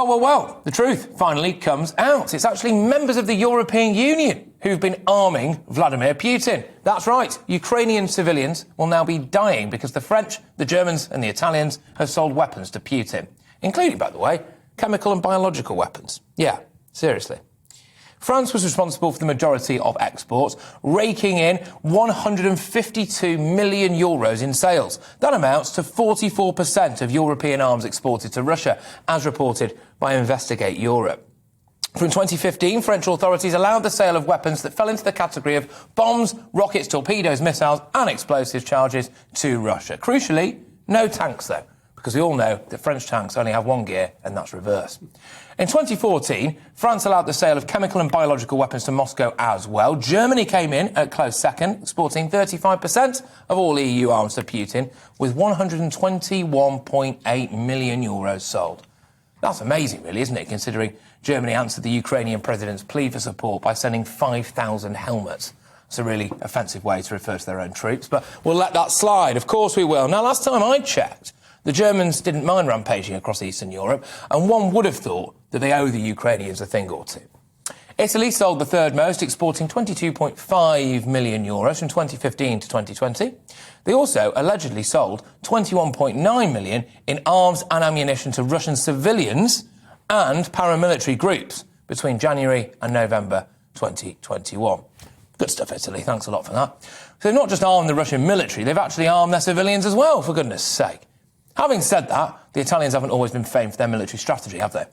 Well, the truth finally comes out. It's actually members of the European Union who've been arming Vladimir Putin. That's right, Ukrainian civilians will now be dying because the French, the Germans and the Italians have sold weapons to Putin, including, by the way, chemical and biological weapons. Yeah, seriously. France was responsible for the majority of exports, raking in €152 million in sales. That amounts to 44% of European arms exported to Russia, as reported by Investigate Europe. From 2015, French authorities allowed the sale of weapons that fell into the category of bombs, rockets, torpedoes, missiles and explosive charges to Russia. Crucially, no tanks, though, because we all know that French tanks only have one gear, and that's reverse. In 2014, France allowed the sale of chemical and biological weapons to Moscow as well. Germany came in at close second, exporting 35% of all EU arms to Putin, with €121.8 million sold. That's amazing, really, isn't it, considering Germany answered the Ukrainian president's plea for support by sending 5,000 helmets. It's a really offensive way to refer to their own troops, but we'll let that slide. Of course we will. Now, last time I checked, the Germans didn't mind rampaging across Eastern Europe, and one would have thought that they owe the Ukrainians a thing or two. Italy sold the third most, exporting €22.5 million from 2015 to 2020. They also allegedly sold $21.9 million in arms and ammunition to Russian civilians and paramilitary groups between January and November 2021. Good stuff, Italy. Thanks a lot for that. So they've not just armed the Russian military, they've actually armed their civilians as well, for goodness sake. Having said that, the Italians haven't always been famed for their military strategy, have they?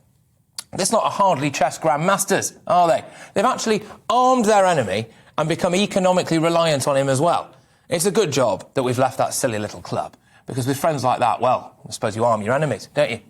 They're not a hardly chess grandmasters, are they? They've actually armed their enemy and become economically reliant on him as well. It's a good job that we've left that silly little club, because with friends like that, well, I suppose you arm your enemies, don't you?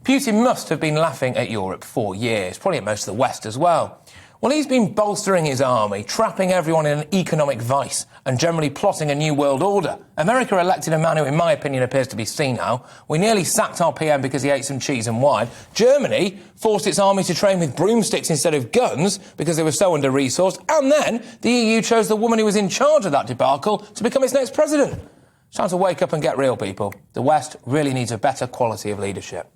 Putin must have been laughing at Europe for years, probably at most of the West as well. Well, he's been bolstering his army, trapping everyone in an economic vice and generally plotting a new world order. America elected a man who, in my opinion, appears to be senile. We nearly sacked our PM because he ate some cheese and wine. Germany forced its army to train with broomsticks instead of guns because they were so under-resourced. And then the EU chose the woman who was in charge of that debacle to become its next president. It's time to wake up and get real, people. The West really needs a better quality of leadership.